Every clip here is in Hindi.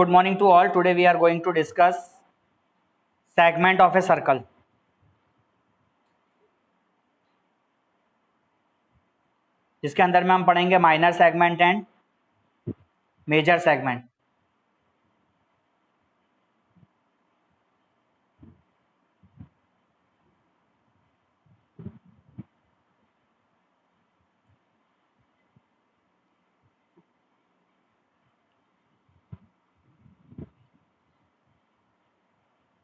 good morning to all. Today we are going to discuss segment of a circle. जिसके अंदर में हम पढ़ेंगे minor segment and major segment.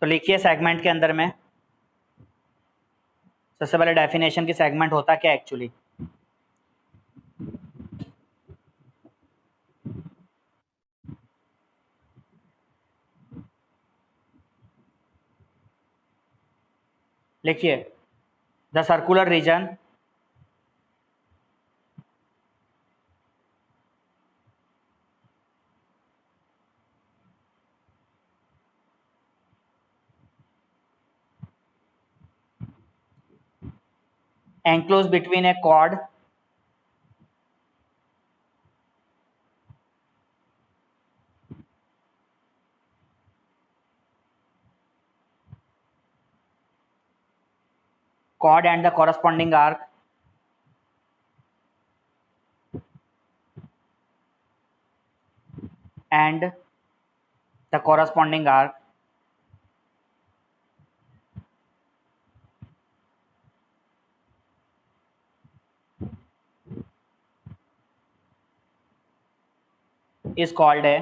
तो लिखिए सेगमेंट के अंदर में सबसे पहले डेफिनेशन की सेगमेंट होता क्या एक्चुअली. लिखिए the circular region enclosed between a chord and the corresponding arc and the corresponding arc is called a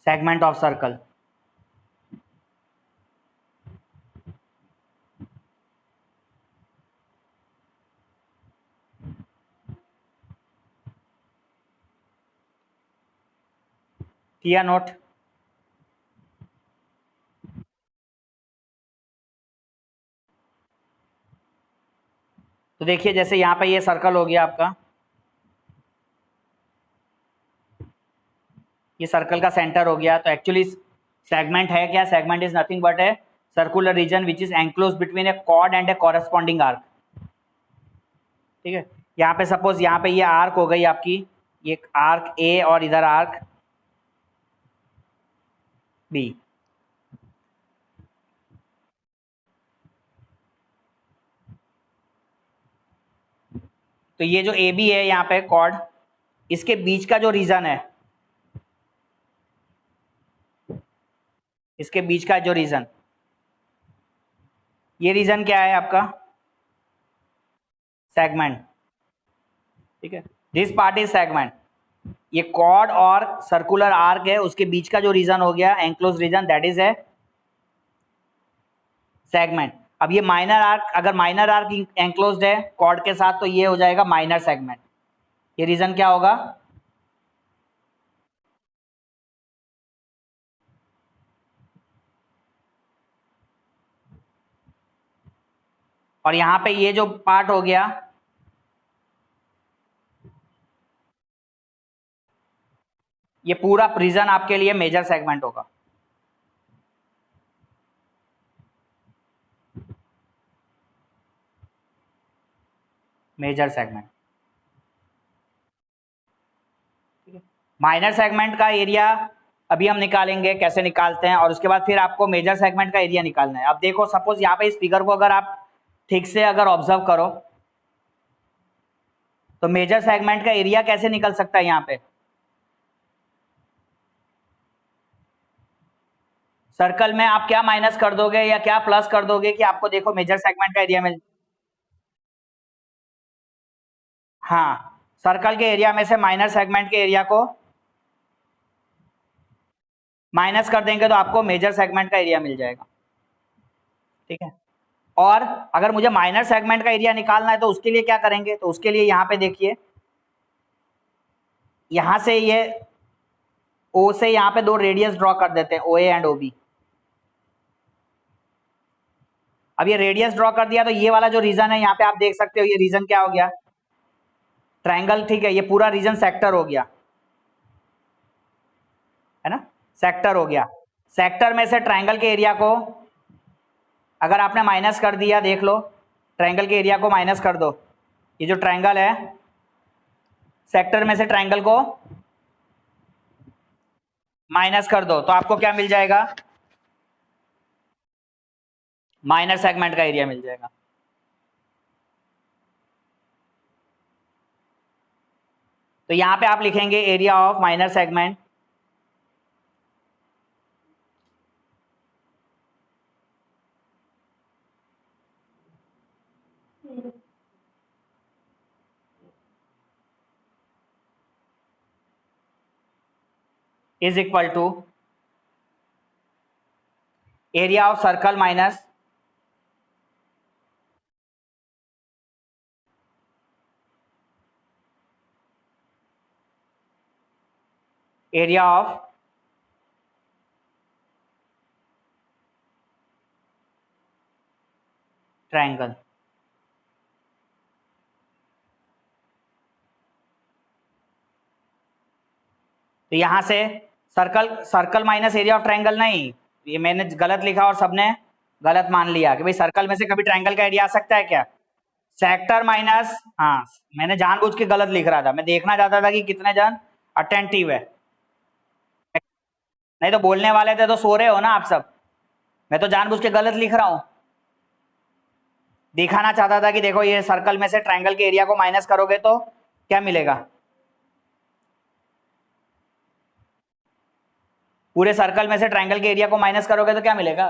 segment of circle. किया नोट. तो देखिए जैसे यहाँ पे ये सर्कल हो गया आपका, ये सर्कल का सेंटर हो गया. तो एक्चुअली सेगमेंट है क्या? Segment is nothing but a circular region which is enclose between a chord and a corresponding arc. ठीक है. यहाँ पे सपोज यहाँ पे ये आर्क हो गई आपकी, ये आर्क ए और इधर आर्क बी. तो ये जो ए बी है यहाँ पे कॉर्ड, इसके बीच का जो रीजन है, इसके बीच का जो रीजन, ये रीजन क्या है आपका? सेगमेंट. ठीक है. This part is segment. ये कॉर्ड और सर्कुलर आर्क है, उसके बीच का जो रीजन हो गया enclose region, that is a segment. अब ये माइनर आर्क, अगर माइनर आर्क एंक्लोज्ड है कॉर्ड के साथ तो ये हो जाएगा माइनर सेगमेंट. ये रीजन क्या होगा? और यहां पे ये जो पार्ट हो गया, ये पूरा रीजन आपके लिए मेजर सेगमेंट होगा. Major segment. माइनर सेगमेंट का एरिया अभी हम निकालेंगे, कैसे निकालते हैं, और उसके बाद फिर आपको मेजर सेगमेंट का एरिया निकालना है. अब देखो सपोज यहाँ पे इस फिगर को अगर आप ठीक से अगर ऑब्जर्व करो तो मेजर सेगमेंट का एरिया कैसे निकल सकता है? यहाँ पे सर्कल में आप क्या माइनस कर दोगे या क्या प्लस कर दोगे कि आपको देखो मेजर सेगमेंट का एरिया मिल. हाँ, सर्कल के एरिया में से माइनर सेगमेंट के एरिया को माइनस कर देंगे तो आपको मेजर सेगमेंट का एरिया मिल जाएगा. ठीक है. और अगर मुझे माइनर सेगमेंट का एरिया निकालना है तो उसके लिए क्या करेंगे? तो उसके लिए यहाँ पे देखिए, यहां से ये ओ से यहाँ पे दो रेडियस ड्रॉ कर देते हैं, ओ ए एंड ओ बी. अब ये रेडियस ड्रॉ कर दिया तो ये वाला जो रीजन है यहाँ पे आप देख सकते हो, ये रीजन क्या हो गया? ट्रायंगल. ठीक है. ये पूरा रीजन सेक्टर हो गया, है ना? सेक्टर हो गया. सेक्टर में से ट्रायंगल के एरिया को अगर आपने माइनस कर दिया, देख लो, ट्रायंगल के एरिया को माइनस कर दो, ये जो ट्रायंगल है सेक्टर में से ट्रायंगल को माइनस कर दो, तो आपको क्या मिल जाएगा? माइनर सेगमेंट का एरिया मिल जाएगा। तो यहां पे आप लिखेंगे area of minor segment is equal to area of circle minus area of triangle. तो यहां से circle minus area of triangle नहीं, ये मैंने गलत लिखा और सबने गलत मान लिया कि भाई सर्कल में से कभी ट्रायंगल का एरिया आ सकता है क्या? सेक्टर माइनस, हाँ मैंने जानबूझ के गलत लिख रहा था, मैं देखना चाहता था कि कितने जन अटेंटिव है, नहीं तो बोलने वाले थे तो सो रहे हो ना आप सब, मैं तो जानबूझ के गलत लिख रहा हूं। दिखाना चाहता था कि देखो ये सर्कल में से ट्रायंगल के एरिया को माइनस करोगे तो क्या मिलेगा, पूरे सर्कल में से ट्रायंगल के एरिया को माइनस करोगे तो क्या मिलेगा?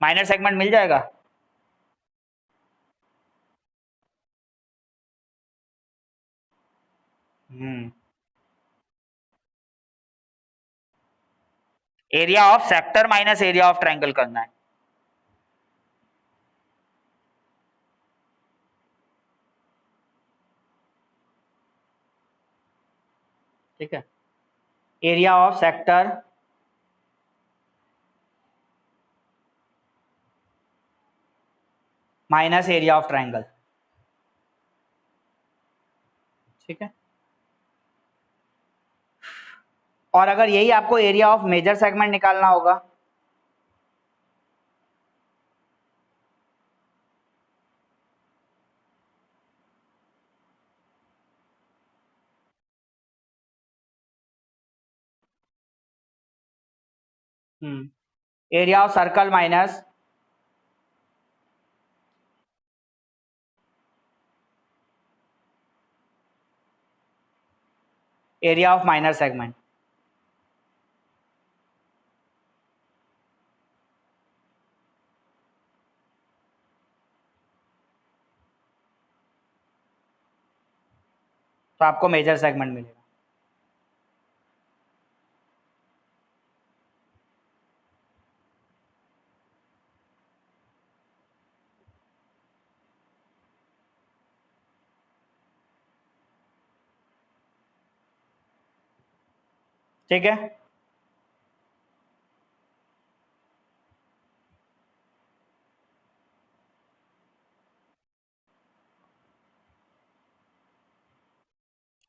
माइनर सेगमेंट मिल जाएगा। Area of sector minus area of triangle करना है। ठीक है, area of sector minus area of triangle. ठीक है, और अगर यही आपको एरिया ऑफ मेजर सेगमेंट निकालना होगा, area of circle minus area of minor segment. तो आपको मेजर सेगमेंट मिलेगा। ठीक है,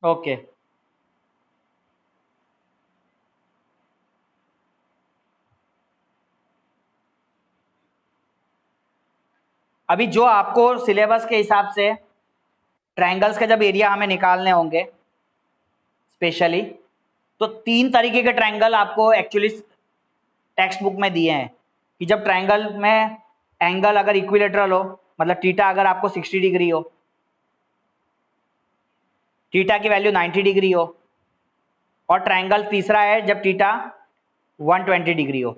ओके। अभी जो आपको सिलेबस के हिसाब से ट्रायंगल्स के जब एरिया हमें निकालने होंगे स्पेशली, तो 3 तरीके के ट्रायंगल आपको एक्चुअली टेक्स्ट बुक में दिए हैं कि जब ट्रायंगल में एंगल अगर इक्विलेटरल हो, मतलब थीटा अगर आपको 60 डिग्री हो, थीटा की वैल्यू 90 डिग्री हो, और ट्रायंगल तीसरा है जब थीटा 120 डिग्री हो।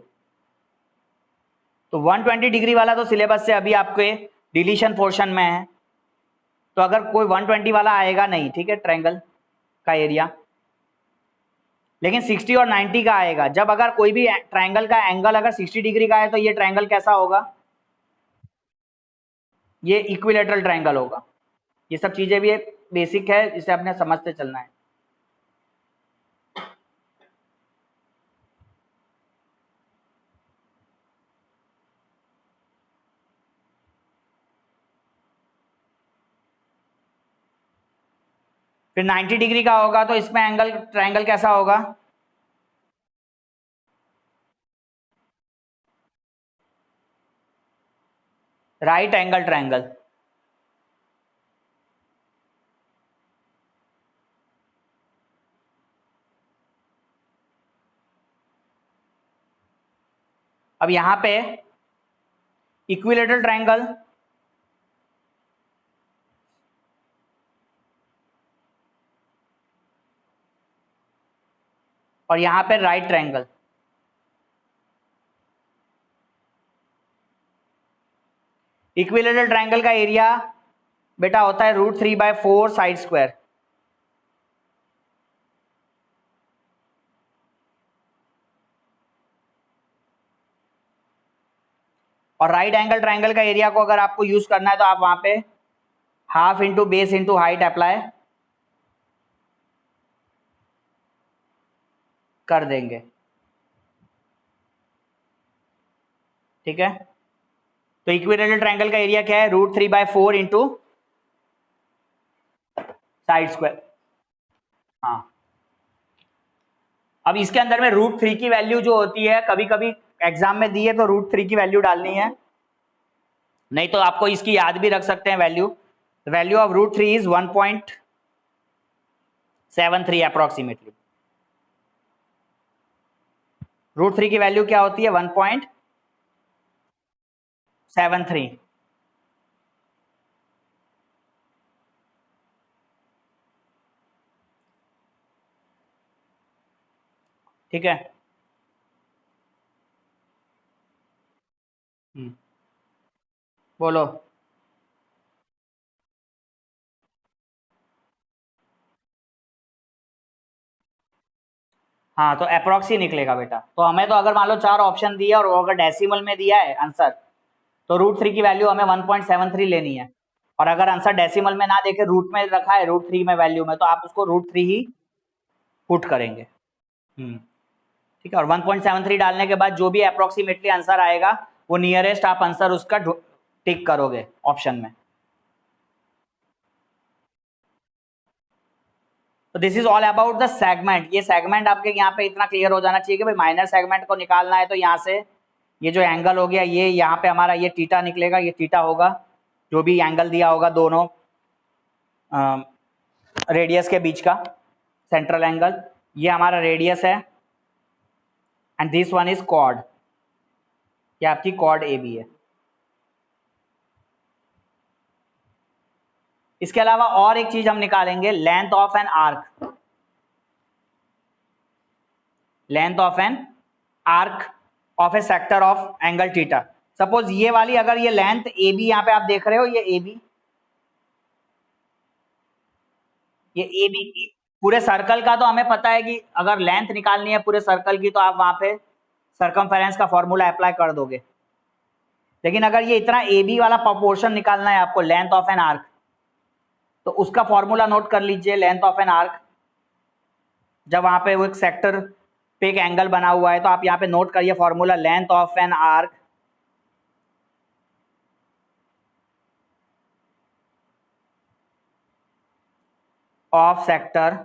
तो 120 डिग्री वाला तो सिलेबस से अभी आपके डिलीशन पोर्शन में है, तो अगर कोई 120 वाला आएगा नहीं, ठीक है, ट्रायंगल का एरिया, लेकिन 60 और 90 का आएगा। जब अगर कोई भी ट्रायंगल का एंगल अगर 60 डिग्री का है तो ये ट्रायंगल कैसा होगा? ये इक्विलेटरल ट्रायंगल होगा। ये सब चीजें भी बेसिक है, जिसे आपने समझते चलना है। फिर 90 डिग्री का होगा तो इसमें एंगल ट्रायंगल कैसा होगा? Right angle triangle. अब यहां पे इक्विलेटरल ट्रायंगल, और यहां पे राइट ट्रायंगल। इक्विलेटरल ट्रायंगल का एरिया बेटा होता है √3/4 साइड स्क्वायर। और राइट एंगल ट्रायंगल का एरिया को अगर आपको यूज करना है तो आप वहां पे half into base into height apply कर देंगे। ठीक है, तो इक्विलेटरल ट्रायंगल का एरिया क्या है? √3/4 इंटू साइड स्क्वायर। हाँ, अब इसके अंदर में √3 की वैल्यू जो होती है, कभी कभी एग्जाम में दी है तो √3 की वैल्यू डालनी है, नहीं तो आपको इसकी याद भी रख सकते हैं value. Value of √3 is 1.73 approximately. √3 की वैल्यू क्या होती है? 1.73। ठीक है, बोलो। हाँ, तो अप्रोक्स ही निकलेगा बेटा। तो हमें तो अगर मान लो 4 ऑप्शन दिया और वो अगर डेसिमल में दिया है आंसर, तो √3 की वैल्यू हमें 1.73 लेनी है। और अगर आंसर डेसिमल में ना देके रूट में रखा है, √3 में वैल्यू में, तो आप उसको √3 ही पुट करेंगे। ठीक है, और 1.73 डालने के बाद जो भी अप्रोक्सीमेटली आंसर आएगा वो नियरेस्ट आप आंसर उसका टिक करोगे ऑप्शन में। तो this is all about the segment. ये सेगमेंट आपके यहाँ पे इतना क्लियर हो जाना चाहिए कि भाई माइनर सेगमेंट को निकालना है तो यहाँ से ये जो एंगल हो गया, ये यहाँ पे हमारा ये थीटा निकलेगा, ये थीटा होगा, जो भी एंगल दिया होगा दोनों रेडियस के बीच का सेंट्रल एंगल, ये हमारा रेडियस है। And this one is chord, ये आपकी कॉर्ड ए बी है। इसके अलावा और एक चीज हम निकालेंगे, length of an arc. Length of an arc of A sector of angle theta. Suppose ये वाली अगर ये लेंथ ए बी यहाँ पे आप देख रहे हो, ये ए बी, ये ए बी पूरे सर्कल का, तो हमें पता है कि अगर लेंथ निकालनी है पूरे सर्कल की तो आप वहां पे सर्कमफेरेंस का फॉर्मूला अप्लाई कर दोगे। लेकिन अगर ये इतना ए बी वाला प्रोपोर्शन निकालना है आपको लेंथ ऑफ एन आर्क, तो उसका फॉर्मूला नोट कर लीजिए। लेंथ ऑफ एन आर्क, जब वहां पे वो एक सेक्टर पे एक एंगल बना हुआ है तो आप यहाँ पे नोट करिए formula, length of an arc of sector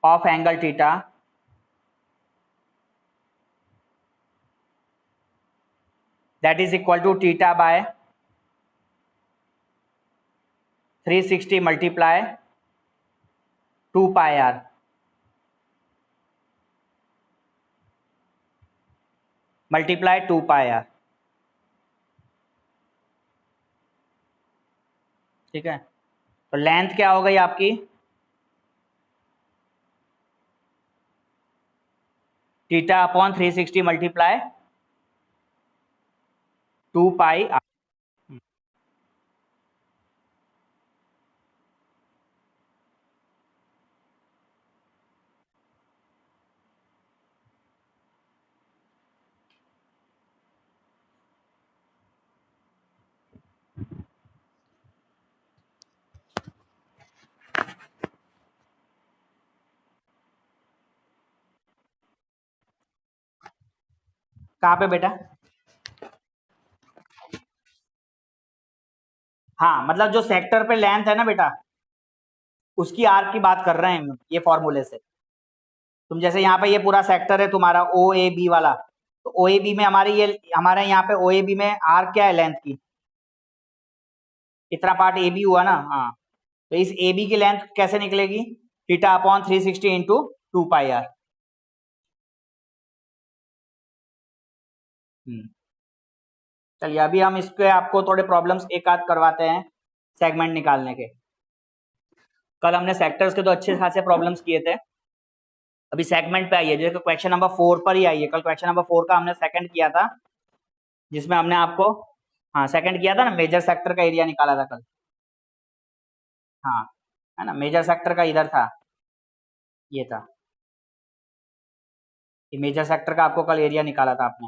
of angle theta that is equal to theta by 360 multiply 2 pi r multiply 2 pi r। ठीक है, तो लेंथ क्या हो गई आपकी? Theta upon 360 multiply 2 pi r. कहाँ पे बेटा? हाँ, मतलब जो सेक्टर पे लेंथ है ना बेटा, उसकी आर्क की बात कर रहे हैं ये फॉर्मूले से। तुम जैसे यहाँ पे ये पूरा सेक्टर है तुम्हारा ओ ए बी वाला, तो ओ ए बी में हमारे यहाँ पे ओ ए बी में आर क्या है लेंथ की, इतना पार्ट ए बी हुआ ना, हाँ। तो इस ए बी की लेंथ कैसे निकलेगी, theta upon 360 into 2 pi r. चलिए अभी हम इसके आपको थोड़े प्रॉब्लम्स एक आध करवाते हैं सेगमेंट निकालने के। कल हमने सेक्टर्स के तो अच्छे खासे प्रॉब्लम्स किए थे, अभी सेगमेंट पे आइए, जैसे क्वेश्चन नंबर 4 पर ही आइए। कल क्वेश्चन नंबर 4 का हमने सेकंड किया था, जिसमें हमने आपको, हाँ सेकंड किया था ना, मेजर सेक्टर का एरिया निकाला था कल। हाँ है ना, मेजर सेक्टर का इधर था, ये था, ये मेजर सेक्टर का आपको कल एरिया निकाला था आपने,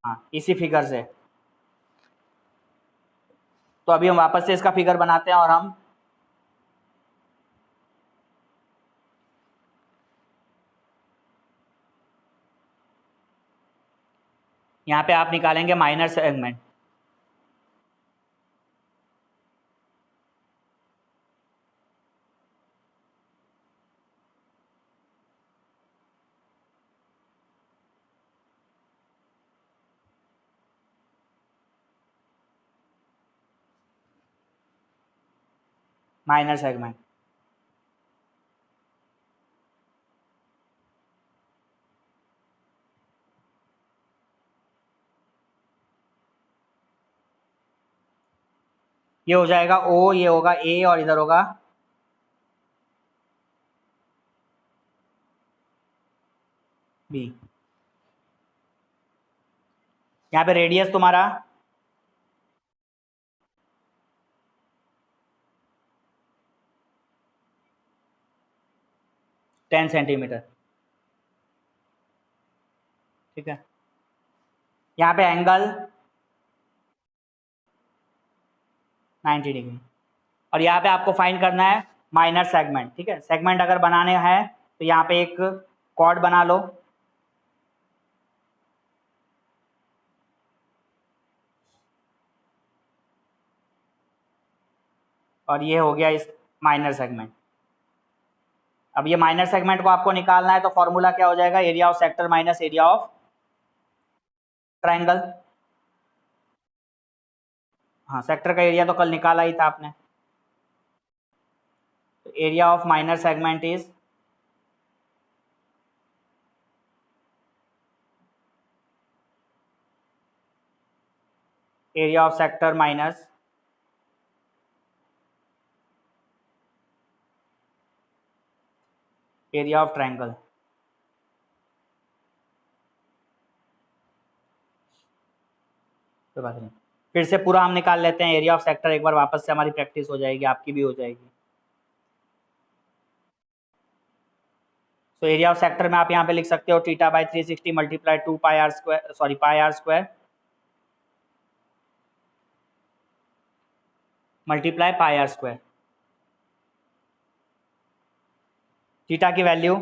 हाँ इसी फिगर से। तो अभी हम वापस से इसका फिगर बनाते हैं और हम यहाँ पे आप निकालेंगे माइनर सेगमेंट। माइनर सेगमेंट ये हो जाएगा ओ, ये होगा ए और इधर होगा बी। यहाँ पे रेडियस तुम्हारा 10 सेंटीमीटर, ठीक है। यहाँ पे एंगल 90 डिग्री, और यहाँ पे आपको फाइंड करना है माइनर सेगमेंट, ठीक है। सेगमेंट अगर बनाने हैं तो यहाँ पे एक कॉर्ड बना लो, और ये हो गया इस माइनर सेगमेंट। अब ये माइनर सेगमेंट को आपको निकालना है, तो फॉर्मूला क्या हो जाएगा, area of sector minus area of triangle. हाँ सेक्टर का एरिया तो कल निकाला ही था आपने, तो area of minor segment is area of sector minus area of triangle. कोई बात नहीं, फिर से पूरा हम निकाल लेते हैं एरिया ऑफ सेक्टर एक बार, वापस से हमारी प्रैक्टिस हो जाएगी, आपकी भी हो जाएगी। तो एरिया ऑफ सेक्टर में आप यहाँ पे लिख सकते हो theta by 360 multiply 2 pi r square, sorry pi r square multiply pi r square. Theta की वैल्यू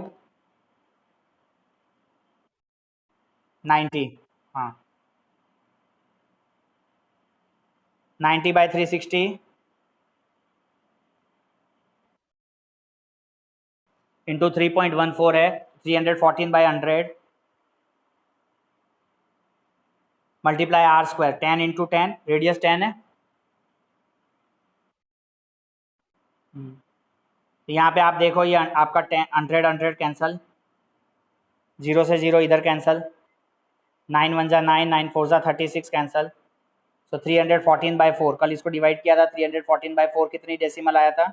90, हाँ 90/360 इंटू 3.14 है, 314/100 multiply r square 10 into 10, radius 10 है। तो यहाँ पे आप देखो ये आपका 10 100 100 कैंसल, 0 से 0 इधर कैंसल, 9 1 जा 9, 9 4 जा 36 कैंसल। तो 314/4, कल इसको डिवाइड किया था, 314/4 कितनी डेसिमल आया था,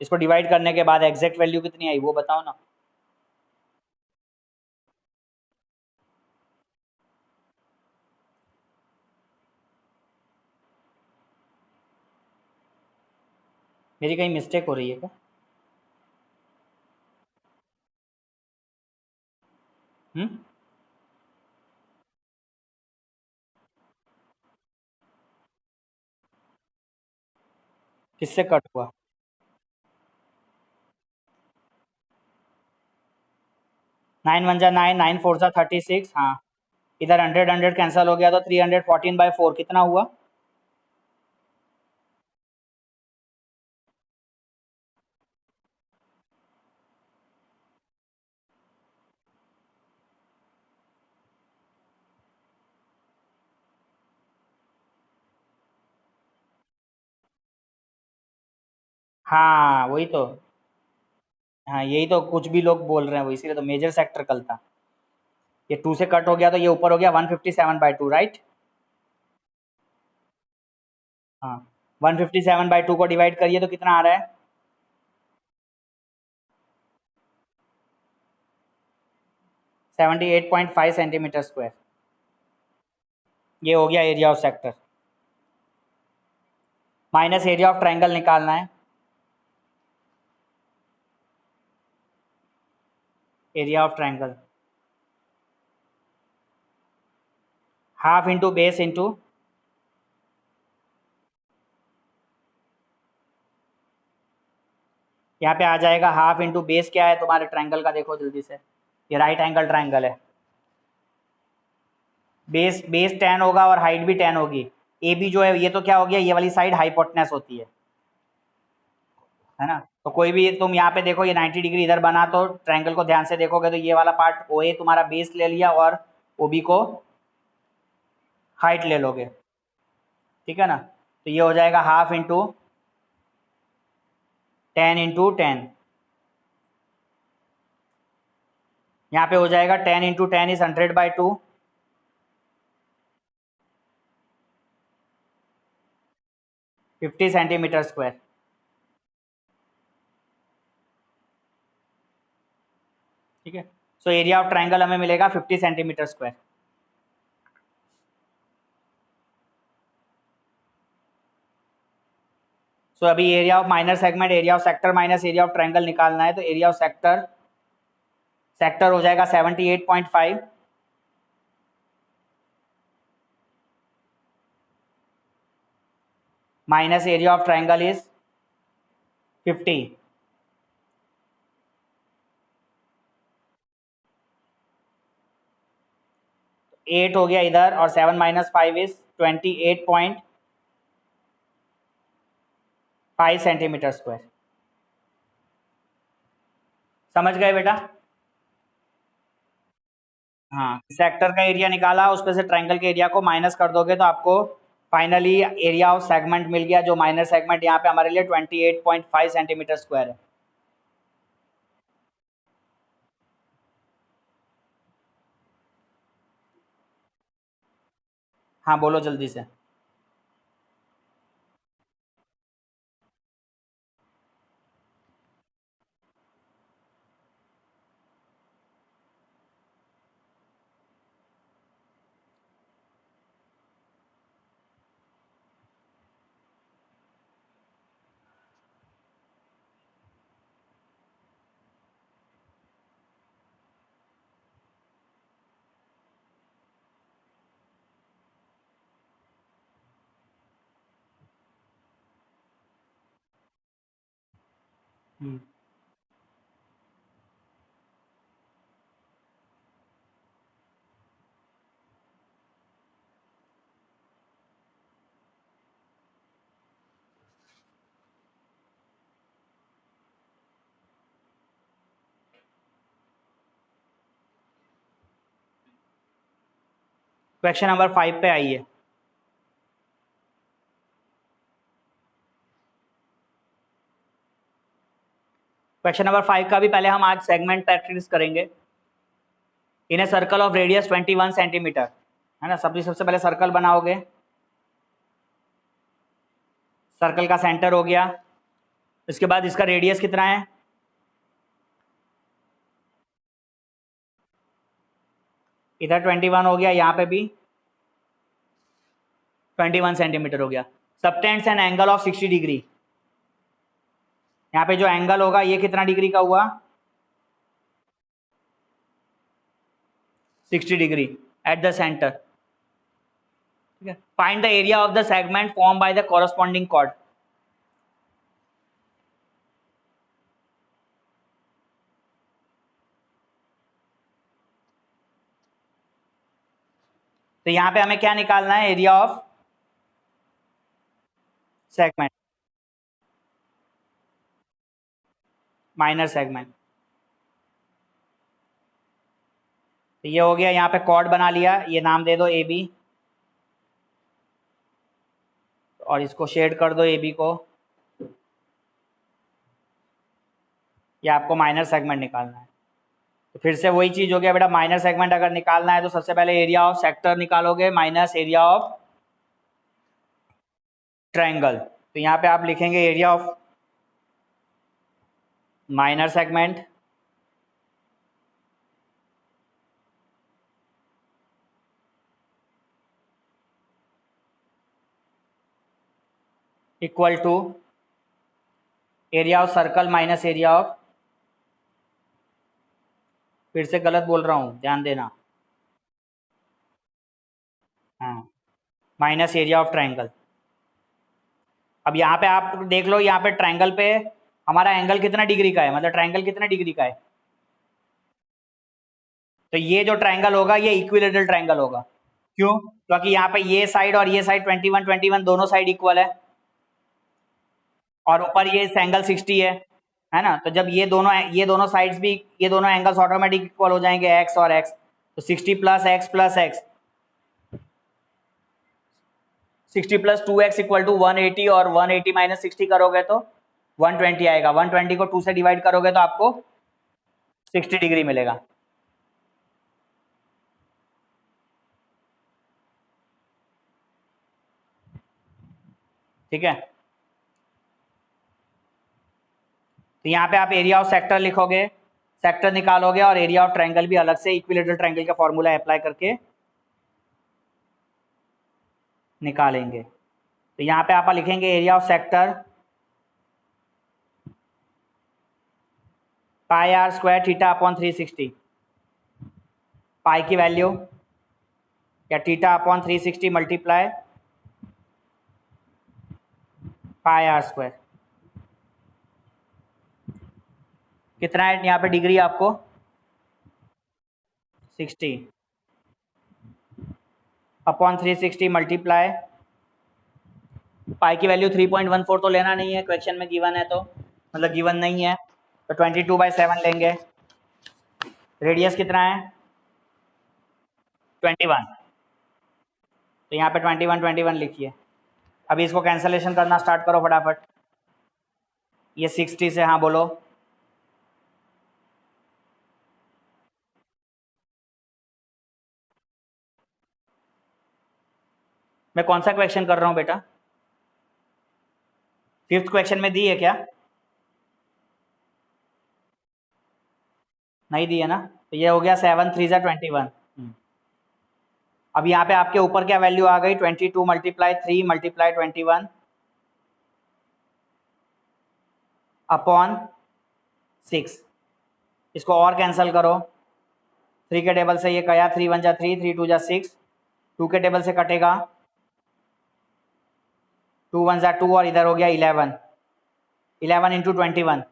इसको डिवाइड करने के बाद एग्जैक्ट वैल्यू कितनी आई वो बताओ ना। मेरी कहीं मिस्टेक हो रही है क्या? हम्म, किससे कट हुआ? 9 1 जा 9, 9 4 जा 36, हाँ इधर 100 100 कैंसिल हो गया, तो 314/4 कितना हुआ? हाँ वही तो। हाँ यही तो कुछ भी लोग बोल रहे हैं, वो इसीलिए तो मेजर सेक्टर कल था। ये 2 से कट हो गया तो ये ऊपर हो गया 157/2, राइट। हाँ 157/2 को डिवाइड करिए तो कितना आ रहा है? 78.5 सेंटीमीटर स्क्वायर। ये हो गया area of sector. Minus area of triangle निकालना है। Area of triangle half into base into, यहाँ पे आ जाएगा हाफ इंटू बेस। क्या है तुम्हारे ट्रायंगल का, देखो जल्दी से। ये राइट एंगल ट्रायंगल है। बेस बेस 10 होगा और हाइट भी 10 होगी। ए बी जो है ये तो क्या हो गया, ये वाली साइड हाइपोटेनस होती है ना। तो कोई भी तुम यहाँ पे देखो, ये 90 डिग्री इधर बना, तो ट्रायंगल को ध्यान से देखोगे तो ये वाला पार्ट ओ ए तुम्हारा बेस ले लिया और ओ बी को हाइट ले लोगे, ठीक है ना। तो ये हो जाएगा हाफ इंटू 10 इंटू 10। यहाँ पे हो जाएगा 10 इंटू 10 इज 100/2, 50 सेंटीमीटर स्क्वायर। ठीक है। सो एरिया ऑफ ट्रायंगल हमें मिलेगा 50 सेंटीमीटर स्क्वायर। सो अभी area of minor segment, area of sector minus area of triangle निकालना है। तो एरिया ऑफ सेक्टर, सेक्टर हो जाएगा 78.5 minus area of triangle is 50। 8 हो गया इधर, और 7 माइनस 5 इज 28.5 सेंटीमीटर स्क्वायर। समझ गए बेटा? हाँ, सेक्टर का एरिया निकाला, उसमें से ट्रायंगल के एरिया को माइनस कर दोगे तो आपको फाइनली एरिया ऑफ सेगमेंट मिल गया, जो माइनर सेगमेंट यहाँ पे हमारे लिए 28.5 सेंटीमीटर स्क्वायर है। हाँ बोलो जल्दी से। क्वेश्चन नंबर 5 पे आइए। क्वेश्चन नंबर 5 का भी पहले हम आज सेगमेंट प्रैक्टिस करेंगे। In a circle of radius 21 centimetre, है ना। सबसे पहले सर्कल बनाओगे। सर्कल का सेंटर हो गया, इसके बाद इसका रेडियस कितना है? इधर 21 हो गया, यहाँ पे भी 21 सेंटीमीटर हो गया। Subtends an angle of 60 degree. यहाँ पे जो एंगल होगा ये कितना डिग्री का हुआ? 60 डिग्री एट द सेंटर। ठीक है। Find the area of the segment form by the corresponding chord. तो यहाँ पे हमें क्या निकालना है? Area of segment, minor segment. तो ये हो गया, यहाँ पे कॉर्ड बना लिया, ये नाम दे दो ए बी, और इसको शेड कर दो ए बी को। ये आपको माइनर सेगमेंट निकालना है। तो फिर से वही चीज़ हो गया बेटा, माइनर सेगमेंट अगर निकालना है तो सबसे पहले एरिया ऑफ सेक्टर निकालोगे माइनस एरिया ऑफ ट्रायंगल। तो यहाँ पे आप लिखेंगे area of minor segment equal to area of circle minus area of, फिर से गलत बोल रहा हूँ ध्यान देना, हाँ, माइनस एरिया ऑफ ट्रायंगल। अब यहाँ पे आप देख लो, यहाँ पे ट्रायंगल पे हमारा एंगल कितना डिग्री का है, मतलब ट्रायंगल कितना डिग्री का है। तो ये जो ट्रायंगल होगा ये इक्विलेटरल ट्रायंगल होगा। क्यों? क्योंकि यहाँ पे ये साइड और ये साइड 21 दोनों साइड इक्वल है, और ऊपर ये एंगल 60 है ना। तो जब ये दोनों साइड्स भी, ये दोनों एंगल्स ऑटोमेटिक इक्वल हो जाएंगे, एक्स और एक्स। तो 60 plus x 60 plus 2x equal to 180, और 180 माइनस 60 करोगे तो 120 आएगा। 120 को 2 से डिवाइड करोगे तो आपको 60 डिग्री मिलेगा। ठीक है, तो यहाँ पे आप एरिया ऑफ सेक्टर लिखोगे, सेक्टर निकालोगे, और एरिया ऑफ ट्रायंगल भी अलग से इक्विलेटरल ट्रायंगल का फॉर्मूला अप्लाई करके निकालेंगे। तो यहाँ पे आप लिखेंगे area of sector pi r square theta upon 360। Pi की वैल्यू या theta upon 360 multiply pi r square. कितना है यहाँ पे डिग्री आपको? 60 अपॉन 360 मल्टीप्लाई पाई की वैल्यू 3.14 तो लेना नहीं है, क्वेश्चन में गिवन है, तो मतलब गिवन नहीं है, तो 22/7 लेंगे। रेडियस कितना है? 21। तो यहाँ पे 21 लिखिए। अभी इसको कैंसलेशन करना स्टार्ट करो फटाफट। ये 60 से, हाँ बोलो। मैं कौन सा क्वेश्चन कर रहा हूँ बेटा? 5th क्वेश्चन में दी है क्या? नहीं दी है ना। तो ये हो गया 7 3 21। अब यहाँ पे आपके ऊपर क्या वैल्यू आ गई? 22 मल्टीप्लाई 3 मल्टीप्लाई 21 अपॉन 6। इसको और कैंसिल करो। 3 के टेबल से ये गया, 3 1 जा 3, 3 2 जा 6, 2 के टेबल से कटेगा, 2 1 जा 2, और इधर हो गया 11। 11 इंटू 21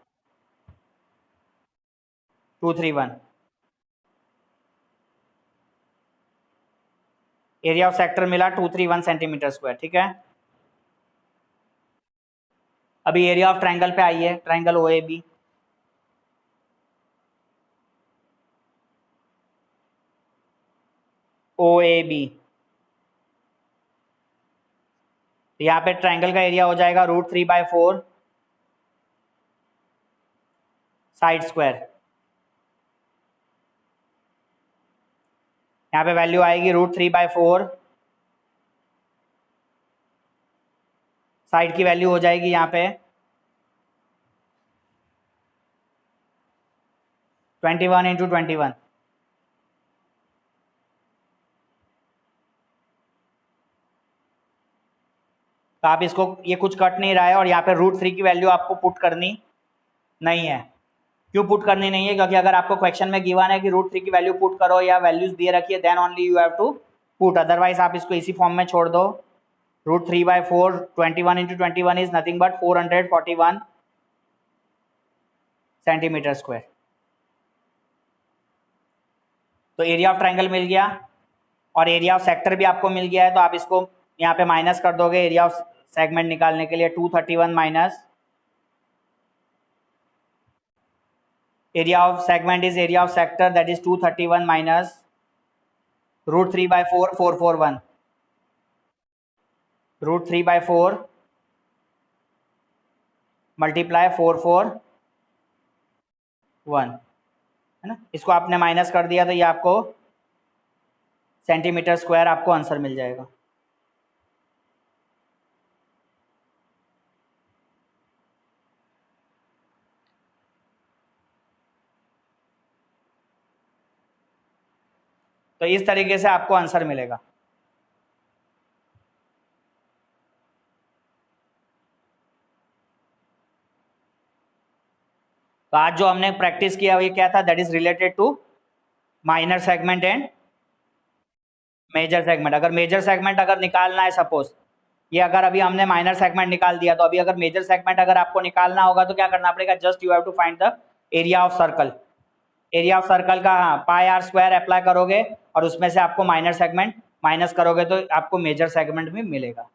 231। एरिया ऑफ सेक्टर मिला 231 सेंटीमीटर स्क्वायर। ठीक है, अभी एरिया ऑफ ट्रायंगल पे आइए, triangle O A B. O A B, यहाँ पे ट्रायंगल का एरिया हो जाएगा √3/4 साइड स्क्वायर। यहाँ पे वैल्यू आएगी √3/4, साइड की वैल्यू हो जाएगी यहाँ पे 21 इंटू 21। तो आप इसको, ये कुछ कट नहीं रहा है, और यहाँ पे √3 की वैल्यू आपको पुट करनी नहीं है। क्यों पुट करनी नहीं है? क्योंकि अगर आपको क्वेश्चन में गिवन है कि √3 की वैल्यू पुट करो या वैल्यूज दिए रखिए, then only you have to put, otherwise आप इसको इसी फॉर्म में छोड़ दो। √3/4 21 into 21 is nothing but 441 centimetre square. तो एरिया ऑफ ट्रायंगल मिल गया, और एरिया ऑफ सेक्टर भी आपको मिल गया है। तो आप इसको यहाँ पे माइनस कर दोगे एरिया ऑफ सेगमेंट निकालने के लिए। 231 minus area of segment is area of sector, that is 231 minus √3/4 441 √3/4 multiply 44 1 है ना, इसको आपने माइनस कर दिया तो ये आपको सेंटीमीटर स्क्वायर आपको आंसर मिल जाएगा। तो इस तरीके से आपको आंसर मिलेगा। तो आज जो हमने प्रैक्टिस किया वो क्या था, that is related to minor segment and major segment. अगर मेजर सेगमेंट अगर निकालना है, सपोज ये अगर अभी हमने माइनर सेगमेंट निकाल दिया, तो अभी अगर मेजर सेगमेंट अगर आपको निकालना होगा तो क्या करना पड़ेगा, just you have to find the area of circle. Area of circle का हाँ पाई आर स्क्वायर अप्लाई करोगे और उसमें से आपको माइनर सेगमेंट माइनस करोगे तो आपको मेजर सेगमेंट भी मिलेगा।